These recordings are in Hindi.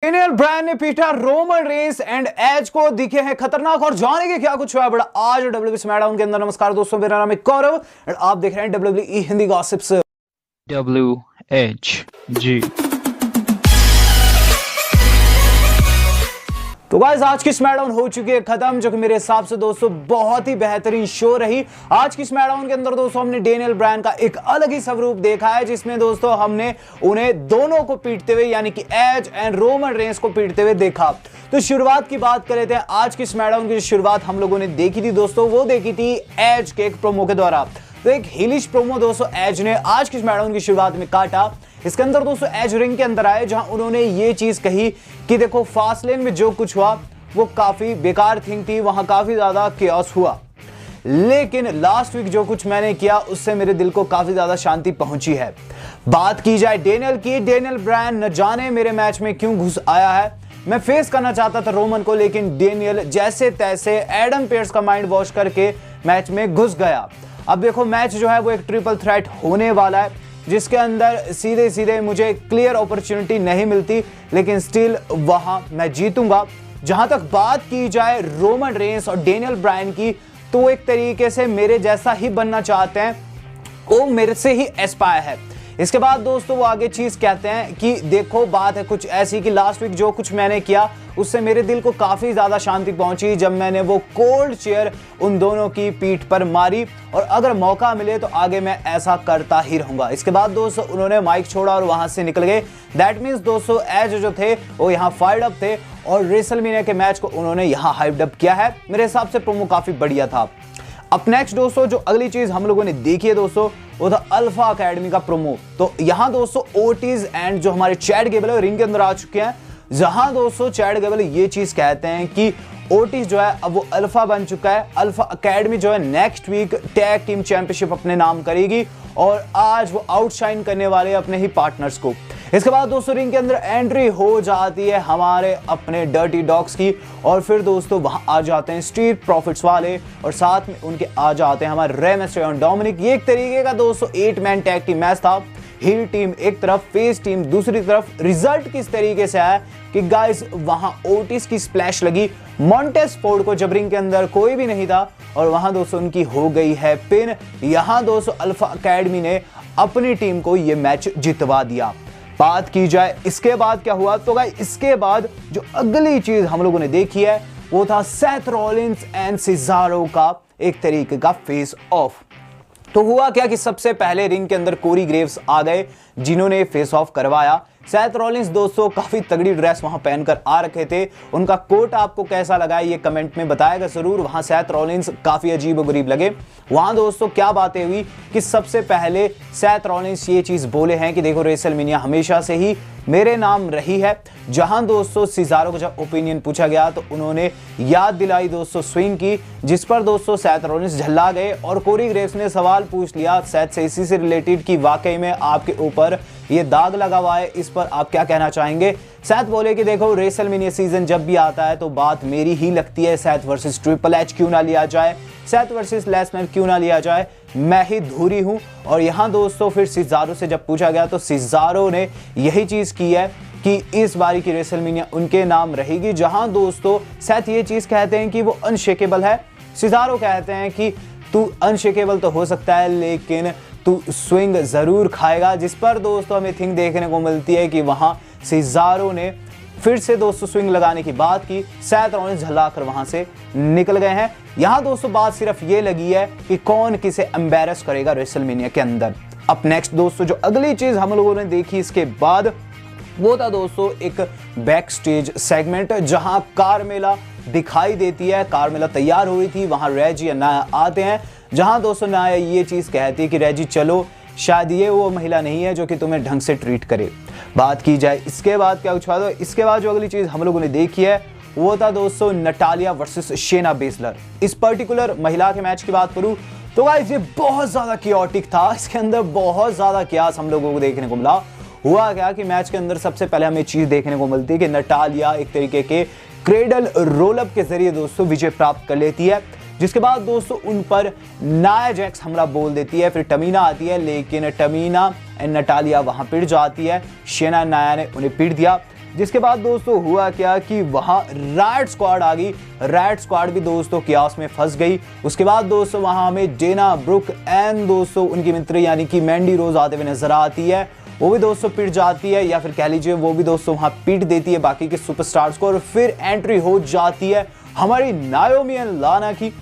डेनियल ब्रायन ने पीटा रोमन रेंस एंड एज को दिखे हैं खतरनाक। और जानेंगे क्या कुछ हुआ बड़ा आज डब्ल्यूडब्ल्यूई स्मैकडाउन के अंदर। नमस्कार दोस्तों, मेरा नाम है गौरव और आप देख रहे हैं डब्ल्यूडब्ल्यूई हिंदी गॉसिप्स WHG। तो गाइस आज की स्मैकडाउन हो चुकी है खत्म, जो कि मेरे हिसाब से दोस्तों बहुत ही बेहतरीन शो रही। आज की स्मैकडाउन के अंदर दोस्तों हमने डेनियल ब्रायन का एक अलग ही स्वरूप देखा है, जिसमें दोस्तों हमने उन्हें दोनों को पीटते हुए यानी कि एज एंड रोमन रेंस को पीटते हुए देखा। तो शुरुआत की बात कर लेते हैं। आज की स्मैकडाउन की शुरुआत हम लोगों ने देखी थी दोस्तों, वो देखी थी एज के एक प्रोमो के द्वारा। तो एक हिलिश प्रोमो दोस्तों एज ने आज की स्मैकडाउन की शुरुआत में काटा। इसके अंदर दोस्तों एज रिंग के अंदर आए, जहां उन्होंने ये चीज कही कि देखो फास्टलेन में जो कुछ हुआ वो काफी बेकार थिंग थी, वहां काफी ज्यादा केओस हुआ, लेकिन लास्ट वीक जो कुछ मैंने किया उससे मेरे दिल को काफी ज्यादा शांति पहुंची है। बात की जाए डेनियल की, डेनियल ब्रायन न जाने मेरे मैच में क्यों घुस आया है। मैं फेस करना चाहता था रोमन को, लेकिन डेनियल जैसे तैसे एडम पेयर्स का माइंड वॉश करके मैच में घुस गया। अब देखो मैच जो है वो एक ट्रिपल थ्रेट होने वाला है, जिसके अंदर सीधे सीधे मुझे क्लियर अपॉर्चुनिटी नहीं मिलती, लेकिन स्टिल वहां मैं जीतूंगा। जहां तक बात की जाए रोमन रेंस और डेनियल ब्रायन की, तो एक तरीके से मेरे जैसा ही बनना चाहते हैं, वो मेरे से ही एस्पायर है। इसके बाद दोस्तों वो आगे चीज कहते हैं कि देखो बात है कुछ ऐसी कि लास्ट वीक जो कुछ मैंने किया उससे मेरे दिल को काफी ज्यादा शांति पहुंची, जब मैंने वो कोल्ड चेयर उन दोनों की पीठ पर मारी, और अगर मौका मिले तो आगे मैं ऐसा करता ही रहूंगा। इसके बाद दोस्तों उन्होंने माइक छोड़ा और वहां से निकल गए। दैट मींस दोस्तों एज जो थे वो यहाँ फायर्ड अप थे और रेसलमेनिया के मैच को उन्होंने यहाँ हाइप्ड अप किया है। मेरे हिसाब से प्रोमो काफी बढ़िया था। अब नेक्स्ट दोस्तों जो अगली चीज हम लोगों ने देखी है दोस्तों, वो था अल्फा अकेडमी का प्रोमो। तो यहाँ दोस्तों ओटिस एंड जो हमारे चैड गेबल है रिंग के अंदर आ चुके हैं, जहां दोस्तों चैड गेबल ये चीज कहते हैं कि ओटिस जो है अब वो अल्फा बन चुका है। अल्फा अकेडमी जो है next week tag team championship अपने नाम करेगी और आज वो आउटशाइन करने वाले अपने ही पार्टनर्स को। इसके बाद दोस्तों रिंग के अंदर एंट्री हो जाती है हमारे अपने डर्टी डॉग्स की, और फिर दोस्तों वहां आ जाते हैं स्ट्रीट प्रॉफिट्स वाले, और साथ में उनके आ जाते हैं हमारे रे मिस्टेरियो और डोमिनिक। ये एक तरीके का दोस्तों 8 मैन टैग टीम मैच था। हील टीम एक तरफ, फेस टीम दूसरी तरफ। रिजल्ट किस तरीके से आया कि गाइस वहां ओटिस की स्प्लैश लगी मॉन्टेज फोर्ड को, जब रिंग के अंदर कोई भी नहीं था, और वहां दोस्तों उनकी हो गई है पिन। यहां दोस्तों अल्फा अकेडमी ने अपनी टीम को यह मैच जितवा दिया। बात की जाए इसके बाद क्या हुआ, तो गाइस इसके बाद जो अगली चीज हम लोगों ने देखी है वो था सेथ रॉलिंस एंड सिजारो का एक तरीके का फेस ऑफ। तो हुआ क्या कि सबसे पहले रिंग के अंदर कोरी ग्रेव्स आ गए, जिन्होंने फेस ऑफ करवाया। सेथ रॉलिंस दोस्तों काफी तगड़ी ड्रेस वहां पहनकर आ रखे थे। उनका कोट आपको कैसा लगा ये कमेंट में बताएगा जरूर। वहां सेथ रॉलिंस काफी अजीब गरीब लगे। वहां दोस्तों क्या बातें हुई कि सबसे पहले सेथ रॉलिंस ये चीज बोले हैं कि देखो रेसलमेनिया हमेशा से ही मेरे नाम रही है। जहां दोस्तों सिजारो को जब ओपिनियन पूछा गया तो उन्होंने याद दिलाई दोस्तों स्विंग की, जिस पर दोस्तों सेथ रॉलिंस झल्ला गए, और कोरी ग्रेव्स ने सवाल पूछ लिया सेथ से इसी से रिलेटेड कि वाकई में आपके ऊपर ये दाग लगा हुआ है, इस पर आप क्या कहना चाहेंगे। सेथ बोले कि देखो रेसलमेनिया सीजन जब भी आता है तो बात मेरी ही लगती है, सेथ वर्सेस ट्रिपल एच क्यों ना लिया जाए, सेथ वर्सेस लेसनर क्यों ना लिया जाए, मैं ही धुरी हूं। और यहां दोस्तों फिर सिजारो से जब पूछा गया तो सिजारो ने यही चीज की है कि इस बारी की रेसलमेनिया उनके नाम रहेगी। जहां दोस्तों सेथ ये चीज कहते हैं कि वो अनशेकेबल है, सिजारो कहते हैं कि तू अनशेकेबल तो हो सकता है लेकिन तू स्विंग जरूर खाएगा, जिस पर दोस्तों हमें थिंग देखने को मिलती है कि वहां सिजारो ने फिर से दोस्तों स्विंग लगाने की बात की। सेथ रॉलिंस झल्लाकर वहां से निकल गए हैं। यहां दोस्तों बात सिर्फ ये लगी है कि कौन किसे एम्बैरस करेगा रेसलमेनिया के अंदर। अब नेक्स्ट दोस्तों जो अगली चीज हम लोगों ने देखी इसके बाद वो था दोस्तों एक बैक स्टेज सेगमेंट, जहां कारमेला दिखाई देती है। कारमेला तैयार हुई थी, वहां रेजी और नाया आते हैं, जहां दोस्तों नाया ये चीज कहती है कि रेजी चलो, शायद ये वो महिला नहीं है जो कि तुम्हें ढंग से ट्रीट करे। बात की जाए इसके बाद क्या कुछ हुआ, तो इसके बाद जो अगली चीज हम लोगों ने देखी है वो था दोस्तों नटालिया वर्सेस शेना बेसलर। इस पर्टिकुलर महिला के मैच की बात करूं तो गाइस ये बहुत ज्यादा कियोटिक था। इसके अंदर बहुत ज्यादा क्यास हम लोगों को देखने को मिला। हुआ क्या कि मैच के अंदर सबसे पहले हमें चीज देखने को मिलती है कि नटालिया एक तरीके के क्रेडल रोलअप के जरिए दोस्तों विजय प्राप्त कर लेती है, जिसके बाद दोस्तों उन पर नाया जैक्स हमला बोल देती है। फिर टमीना आती है, लेकिन टमीना एंड नटालिया वहां पिट जाती है। शेना नाया ने उन्हें पीट दिया। जिसके बाद दोस्तों हुआ क्या कि वहां रायट स्क्वाड आ गई। रायट स्क्वाड भी दोस्तों कियास में फंस गई। उसके बाद दोस्तों वहां हमें डेना ब्रुक एंड दोस्तों उनकी मित्र यानी कि मैंडी रोज आते हुए नजर आती है। वो भी दोस्तों पिट जाती है, या फिर कह लीजिए वो भी दोस्तों वहां पीट देती है बाकी के सुपरस्टार्स को, और फिर एंट्री हो जाती है हमारी नाओमी एंड लाना की।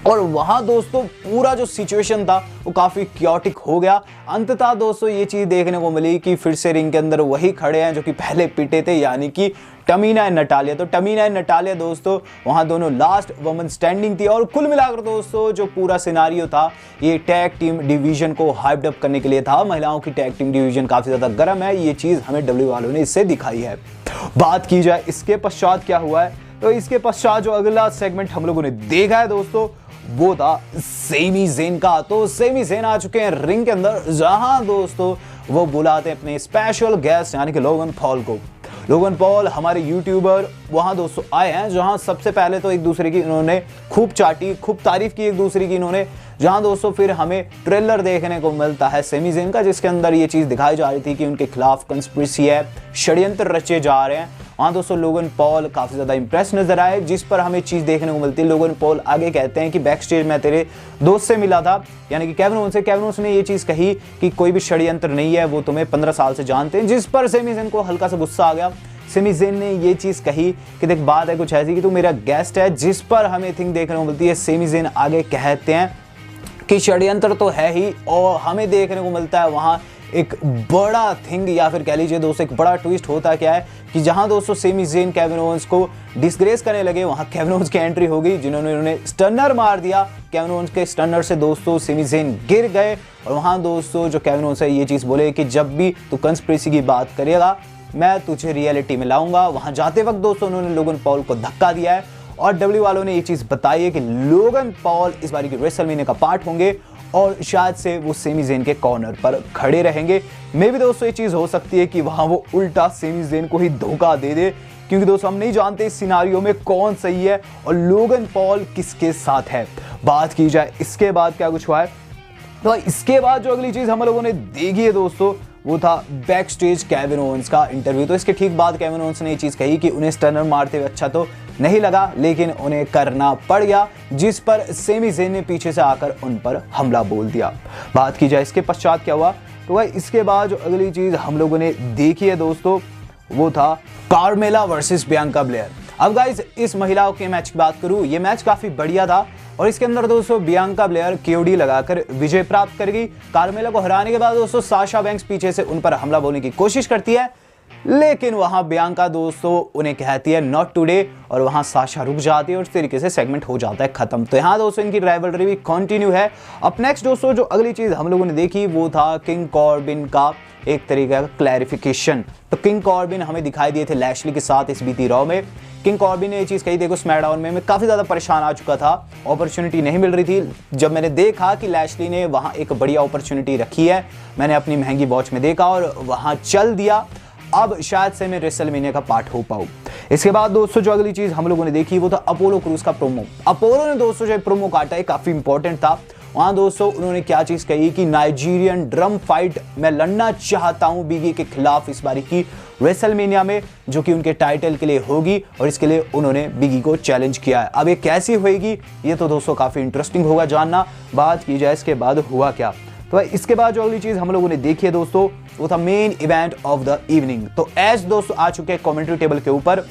और वहां दोस्तों पूरा जो सिचुएशन था वो काफी क्योटिक हो गया। अंततः दोस्तों ये चीज देखने को मिली कि फिर से रिंग के अंदर वही खड़े हैं जो कि पहले पिटे थे, यानी कि टमीना एंड नटालिया। तो टमीना एंड नटालिया दोस्तों वहां दोनों लास्ट वुमेन स्टैंडिंग थी। और कुल मिलाकर दोस्तों जो पूरा सिनारियो था ये टैग टीम डिवीजन को हाइप्ड अप करने के लिए था। महिलाओं की टैग टीम डिवीजन काफी ज्यादा गर्म है, ये चीज हमें डब्ल्यू वालों ने इससे दिखाई है। बात की जाए इसके पश्चात क्या हुआ है, तो इसके पश्चात जो अगला सेगमेंट हम लोगों ने देखा है दोस्तों वो था सेमी ज़ेन का। तो सेमी ज़ेन आ चुके हैं रिंग के अंदर, जहां दोस्तों वो बुलाते हैं अपने स्पेशल गेस्ट यानी कि लोगन पॉल को। लोगन पॉल हमारे यूट्यूबर वहां दोस्तों आए हैं, जहां सबसे पहले तो एक दूसरे की इन्होंने खूब चाटी, खूब तारीफ की एक दूसरे की इन्होंने। जहां दोस्तों फिर हमें ट्रेलर देखने को मिलता है सेमी ज़ेन का, जिसके अंदर ये चीज दिखाई जा रही थी कि उनके खिलाफ कंस्पिरेसी है, षड्यंत्र रचे जा रहे हैं। वहाँ दोस्तों लोगन पॉल काफी ज्यादा इंप्रेस नजर आए, जिस पर हमें चीज देखने को मिलती है। लोगन पॉल आगे कहते हैं कि बैक स्टेज में तेरे दोस्त से मिला था, यानी कि केविन ओवेंस से। केविन ओवेंस ने ये चीज कही कि कोई भी षड्यंत्र नहीं है, वो तुम्हें 15 साल से जानते हैं, जिस पर सेमी ज़ेन को हल्का सा गुस्सा आ गया। सेमी ज़ेन ने ये चीज कही कि देख बात है कुछ ऐसी कि तू मेरा गेस्ट है, जिस पर हमें थिंक देखने को मिलती है। सेमी ज़ेन आगे कहते हैं कि षड्यंत्र तो है ही, और हमें देखने को मिलता है वहां एक बड़ा थिंग या फिर कह लीजिए दोस्तों एक बड़ा ट्विस्ट होता क्या है कि जहां दोस्तों सेमी ज़ेन केविन ओवेंस को डिसग्रेस करने लगे, वहां केविन ओवेंस की एंट्री हो गई, जिन्होंने उन्हें स्टनर मार दिया। केविन ओवेंस के स्टनर से दोस्तों सेमी ज़ेन गिर गए। और वहां दोस्तों जो केविन ओवेंस है ये चीज बोले कि जब भी तू कंस्पिरेसी की बात करेगा मैं तुझे रियलिटी में लाऊंगा। वहां जाते वक्त दोस्तों उन्होंने लोगन पॉल को धक्का दिया है, और डब्ल्यू वालों ने ये चीज बताई है कि लोगन पॉल इस बारी की रेसलमेनिया का पार्ट होंगे, और शायद से वो सेमी ज़ेन के कॉर्नर पर खड़े रहेंगे। मे भी दोस्तों ये चीज हो सकती है कि वहां वो उल्टा सेमी ज़ेन को ही धोखा दे दे, क्योंकि दोस्तों हम नहीं जानते इस सिनारियो में कौन सही है और लोगन पॉल किसके साथ है। बात की जाए इसके बाद क्या कुछ हुआ है, तो इसके बाद जो अगली चीज हम लोगों ने देखी है दोस्तों वो था बैक स्टेज केविन ओवेंस का इंटरव्यू। तो इसके ठीक बाद केविन ओवेंस ने ये चीज कही कि उन्हें स्टनर मारते हुए अच्छा तो नहीं लगा, लेकिन उन्हें करना पड़ गया, जिस पर सेमी ज़ेन ने पीछे से आकर उन पर हमला बोल दिया। बात की जाए इसके पश्चात क्या हुआ, तो वह इसके बाद जो अगली चीज हम लोगों ने देखी है दोस्तों वो था कार्मेला वर्सेस बियांका ब्लेयर। अब गाइस इस महिलाओं के मैच की बात करूं, ये मैच काफी बढ़िया था, और इसके अंदर दोस्तों बियांका ब्लेयर केओडी लगाकर विजय प्राप्त करेगी। कार्मेला को हराने के बाद दोस्तों साशा बैंक्स पीछे से उन पर हमला बोलने की कोशिश करती है, लेकिन वहां बियांका दोस्तों उन्हें कहती है नॉट टुडे, और वहां साशा रुक जाती है और इस तरीके से सेगमेंट हो जाता है खत्म। तो यहाँ दोस्तों इनकी राइवलरी भी कंटिन्यू है। अब नेक्स्ट दोस्तों जो अगली चीज हम लोगों ने देखी वो था किंग कॉर्बिन का एक तरीके का क्लैरिफिकेशन। तो किंग कॉर्बिन हमें दिखाई दिए थे लैशली के साथ इस बीती रॉ में। किंग कॉर्बिन ने ये चीज़ कही, देखो स्मैकडाउन में मैं काफ़ी ज़्यादा परेशान आ चुका था, अपॉर्चुनिटी नहीं मिल रही थी। जब मैंने देखा कि लैशली ने वहाँ एक बढ़िया अपॉर्चुनिटी रखी है, मैंने अपनी महंगी वॉच में देखा और वहाँ चल दिया। अब शायद से मैं रेसलमेनिया का पार्ट हो पाऊँ। इसके बाद दोस्तों जो अगली चीज़ हम लोगों ने देखी वो था अपोलो क्रूज का प्रोमो। अपोलो ने दोस्तों जो प्रोमो काटा है काफ़ी इंपॉर्टेंट था। वहां दोस्तों उन्होंने क्या चीज कही कि नाइजीरियन ड्रम फाइट मैं लड़ना चाहता हूं बिगी के खिलाफ इस बारी की रेसलमेनिया में, जो कि उनके टाइटल के लिए होगी, और इसके लिए उन्होंने बिगी को चैलेंज किया है। अब ये कैसी होएगी ये तो दोस्तों काफी इंटरेस्टिंग होगा जानना। बात की जाए इसके बाद हुआ क्या, तो इसके बाद जो अगली चीज हम लोगों ने देखी है दोस्तों वो था main event of the evening. तो एज दोस्तों आ चुके हैं कमेंट्री टेबल के ऊपर,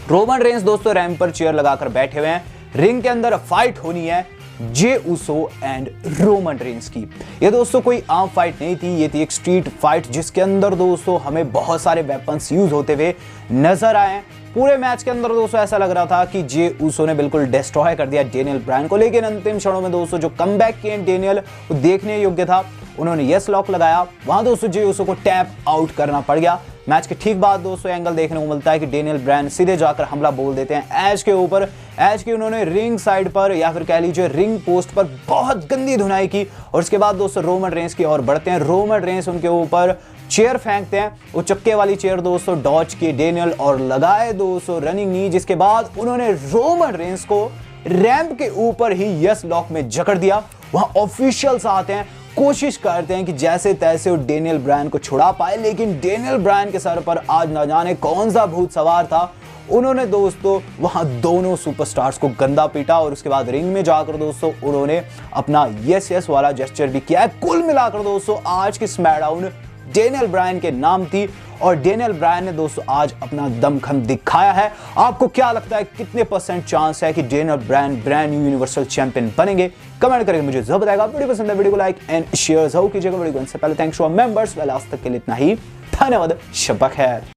रोमन रेंस दोस्तों रैंप पर चेयर लगाकर बैठे हुए हैं। रिंग के अंदर फाइट होनी है जे उसो एंड रोमन रेंस की। ये दोस्तों कोई आम फाइट नहीं थी, ये थी एक स्ट्रीट फाइट, जिसके अंदर दोस्तों हमें बहुत सारे वेपन्स यूज होते हुए नजर आए। पूरे मैच के अंदर दोस्तों ऐसा लग रहा था कि जे उसो ने बिल्कुल डिस्ट्रॉय कर दिया डेनियल ब्रायन को, लेकिन अंतिम क्षणों में दोस्तों जो कमबैक किए डेनियल वो देखने योग्य था। उन्होंने यस लॉक लगाया, वहां दोस्तों जे उसो को टैप आउट करना पड़ गया। मैच के ठीक बाद दोस्तों एंगल देखने को मिलता है कि डेनियल ब्रायन सीधे जाकर हमला बोल देते हैं एज के ऊपर। एज की उन्होंने रिंग साइड पर या फिर कह लीजिए रिंग पोस्ट पर बहुत गंदी धुनाई की, और उसके बाद दोस्तों रोमन रेंस की ओर बढ़ते हैं। रोमन रेंस उनके ऊपर चेयर फेंकते हैं, वो चक्के वाली चेयर दोस्तों डॉज की डेनियल और लगाए दोस्तों रनिंग नी, जिसके बाद उन्होंने रोमन रेंस को रैंप के ऊपर ही यस लॉक में जकड़ दिया। वहां ऑफिशियल्स आते हैं, कोशिश करते हैं कि जैसे तैसे वो डेनियल ब्रायन को छुड़ा पाए, लेकिन डेनियल ब्रायन के सर पर आज न जाने कौन सा भूत सवार था। उन्होंने दोस्तों वहां दोनों सुपरस्टार्स को गंदा पीटा और उसके बाद रिंग में जाकर दोस्तों उन्होंने अपना यस यस वाला जेस्चर भी किया है। कुल मिलाकर दोस्तों आज की स्मैकडाउन डेनियल ब्रायन के नाम थी और डेनियल ब्रायन ने दोस्तों आज अपना दमखम दिखाया है। आपको क्या लगता है कितने % चांस है कि Daniel Bryan brand new universal champion बनेंगे? कमेंट करके मुझे जरूर बताएगा। वीडियो पसंद है वीडियो को लाइक एंड शेयर जरूर कीजिएगा। वीडियो को से पहले थैंक्स टू आवर मेंबर्स। आज तक के लिए इतना ही, धन्यवाद, शब्बा खैर।